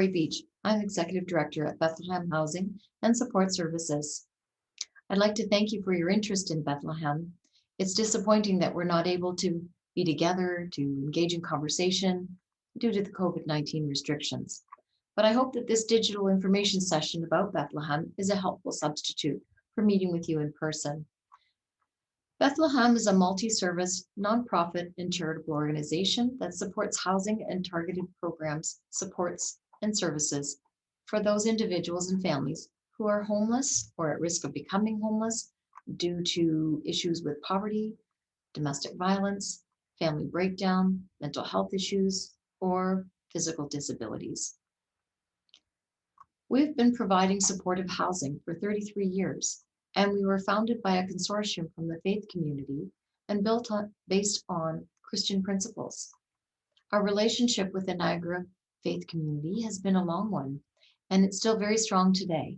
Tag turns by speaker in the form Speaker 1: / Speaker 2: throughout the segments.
Speaker 1: Lori Beach. I'm Executive Director at Bethlehem Housing and Support Services. I'd like to thank you for your interest in Bethlehem. It's disappointing that we're not able to be together to engage in conversation due to the COVID-19 restrictions. But I hope that this digital information session about Bethlehem is a helpful substitute for meeting with you in person. Bethlehem is a multi-service, nonprofit, and charitable organization that supports housing and targeted programs, supports, and services for those individuals and families who are homeless or at risk of becoming homeless due to issues with poverty, domestic violence, family breakdown, mental health issues, or physical disabilities. We've been providing supportive housing for 33 years, and we were founded by a consortium from the faith community and based on Christian principles. Our relationship with the Niagara faith community has been a long one, and it's still very strong today.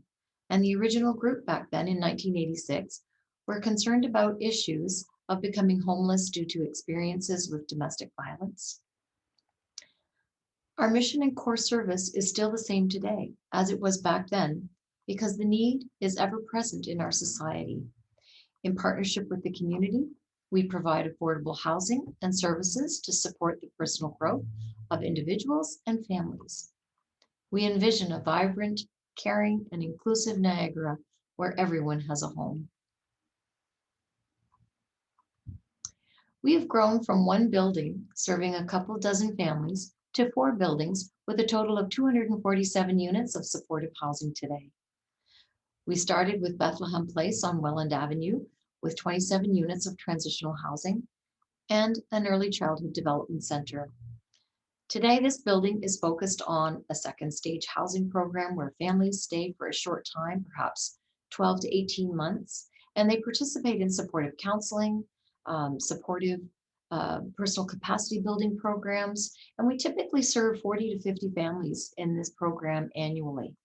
Speaker 1: And the original group back then in 1986 were concerned about issues of becoming homeless due to experiences with domestic violence. Our mission and core service is still the same today as it was back then, because the need is ever present in our society. In partnership with the community, we provide affordable housing and services to support the personal growth of individuals and families. We envision a vibrant, caring, and inclusive Niagara where everyone has a home. We have grown from one building serving a couple dozen families to 4 buildings with a total of 247 units of supportive housing today. We started with Bethlehem Place on Welland Avenue with 27 units of transitional housing and an early childhood development center. Today, this building is focused on a second stage housing program where families stay for a short time, perhaps 12 to 18 months, and they participate in supportive counseling, supportive personal capacity building programs, and we typically serve 40 to 50 families in this program annually.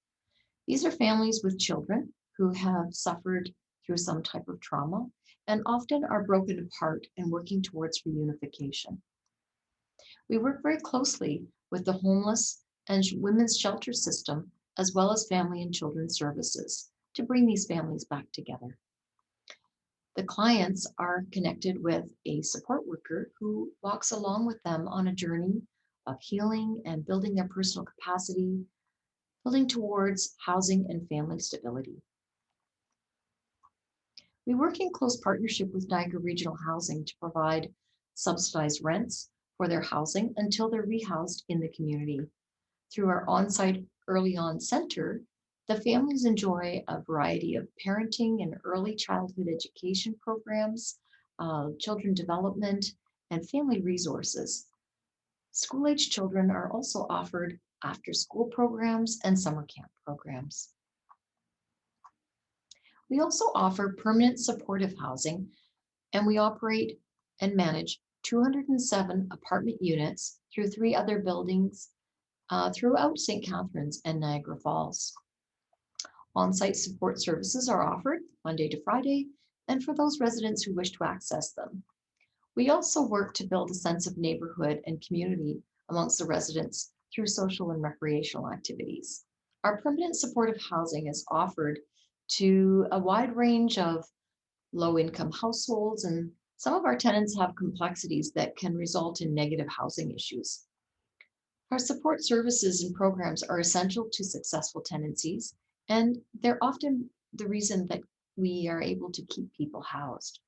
Speaker 1: These are families with children who have suffered through some type of trauma and often are broken apart and working towards reunification. We work very closely with the homeless and women's shelter system, as well as family and children's services, to bring these families back together. The clients are connected with a support worker who walks along with them on a journey of healing and building their personal capacity, building towards housing and family stability. We work in close partnership with Niagara Regional Housing to provide subsidized rents for their housing until they're rehoused in the community. Through our on-site Early On Center, the families enjoy a variety of parenting and early childhood education programs, children development, and family resources. School-age children are also offered after-school programs and summer camp programs. We also offer permanent supportive housing, and we operate and manage 207 apartment units through 3 other buildings throughout St. Catharines and Niagara Falls. On-site support services are offered Monday to Friday, and for those residents who wish to access them. We also work to build a sense of neighborhood and community amongst the residents through social and recreational activities. Our permanent supportive housing is offered to a wide range of low-income households, and some of our tenants have complexities that can result in negative housing issues. Our support services and programs are essential to successful tenancies, and they're often the reason that we are able to keep people housed.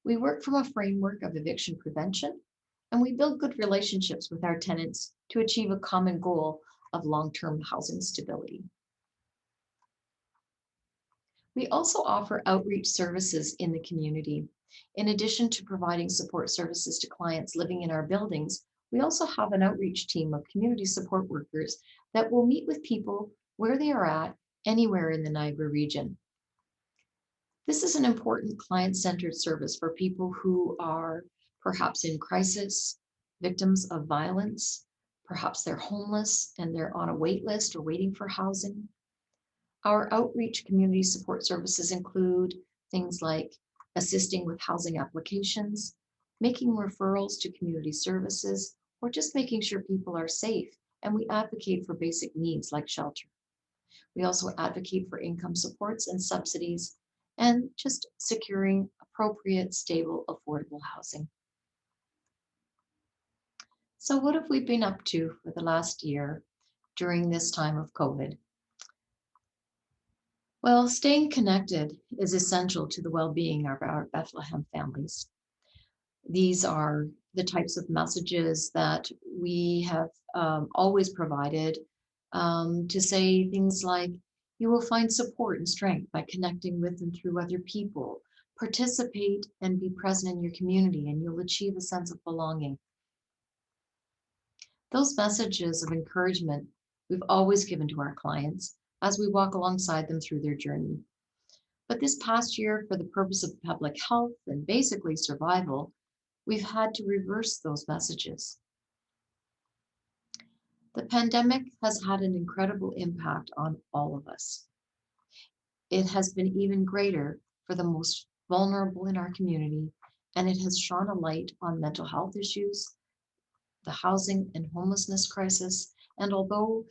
Speaker 1: We work from a framework of eviction prevention, and we build good relationships with our tenants to achieve a common goal of long-term housing stability. We also offer outreach services in the community. In addition to providing support services to clients living in our buildings, we also have an outreach team of community support workers that will meet with people where they are at anywhere in the Niagara region. This is an important client-centered service for people who are perhaps in crisis, victims of violence, perhaps they're homeless and they're on a wait list or waiting for housing. Our outreach community support services include things like assisting with housing applications, making referrals to community services, or just making sure people are safe and we advocate for basic needs like shelter. We also advocate for income supports and subsidies and just securing appropriate, stable, affordable housing. So, what have we been up to for the last year during this time of COVID? Well, staying connected is essential to the well being of our Bethlehem families. These are the types of messages that we have always provided to say things like, you will find support and strength by connecting with and through other people. Participate and be present in your community, and you'll achieve a sense of belonging. Those messages of encouragement we've always given to our clients as we walk alongside them through their journey. But this past year, for the purpose of public health and basically survival, we've had to reverse those messages. The pandemic has had an incredible impact on all of us. It has been even greater for the most vulnerable in our community, and it has shone a light on mental health issues, the housing and homelessness crisis. And although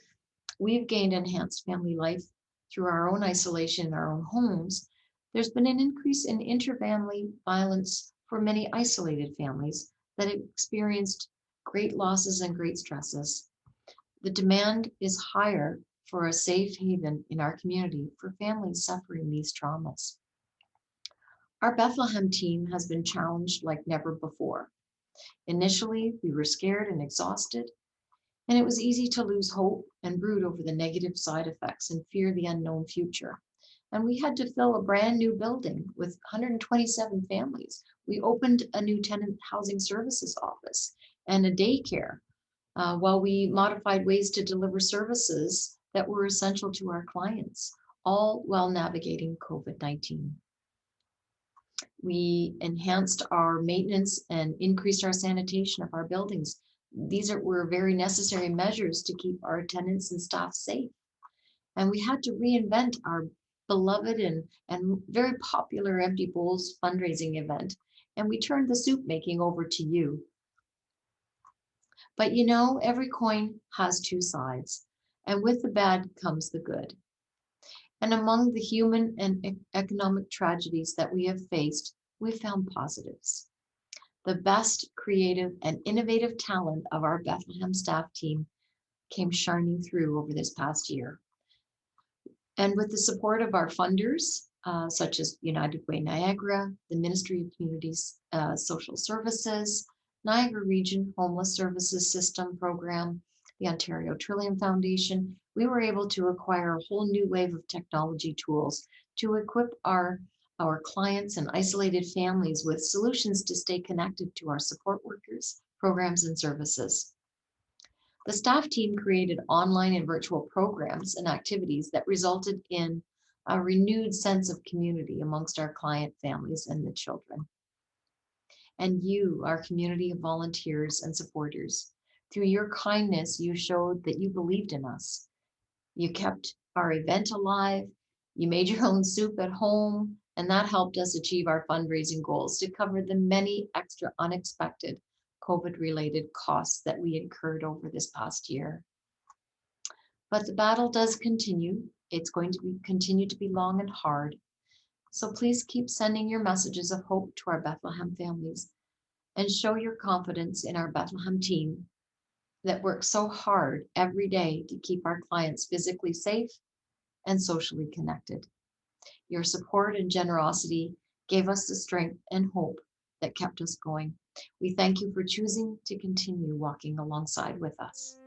Speaker 1: we've gained enhanced family life through our own isolation in our own homes, there's been an increase in interfamily violence for many isolated families that have experienced great losses and great stresses. The demand is higher for a safe haven in our community for families suffering these traumas. Our Bethlehem team has been challenged like never before. Initially, we were scared and exhausted, and it was easy to lose hope and brood over the negative side effects and fear the unknown future. And we had to fill a brand new building with 127 families. We opened a new tenant housing services office and a daycare while we modified ways to deliver services that were essential to our clients, all while navigating COVID-19. We enhanced our maintenance and increased our sanitation of our buildings. Were very necessary measures to keep our tenants and staff safe. And we had to reinvent our beloved and very popular Empty Bowls fundraising event. And we turned the soup making over to you. But you know, every coin has two sides, and with the bad comes the good. And among the human and economic tragedies that we have faced, we found positives. The best creative and innovative talent of our Bethlehem staff team came shining through over this past year. And with the support of our funders, such as United Way Niagara, the Ministry of Communities Social Services, Niagara Region Homeless Services System Program, the Ontario Trillium Foundation, we were able to acquire a whole new wave of technology tools to equip our clients and isolated families with solutions to stay connected to our support workers, programs, and services. The staff team created online and virtual programs and activities that resulted in a renewed sense of community amongst our client families and the children. And you, our community of volunteers and supporters, through your kindness, you showed that you believed in us. You kept our event alive, you made your own soup at home, and that helped us achieve our fundraising goals to cover the many extra unexpected COVID-related costs that we incurred over this past year. But the battle does continue. It's going to continue to be long and hard. So please keep sending your messages of hope to our Bethlehem families and show your confidence in our Bethlehem team that works so hard every day to keep our clients physically safe and socially connected. Your support and generosity gave us the strength and hope that kept us going. We thank you for choosing to continue walking alongside with us.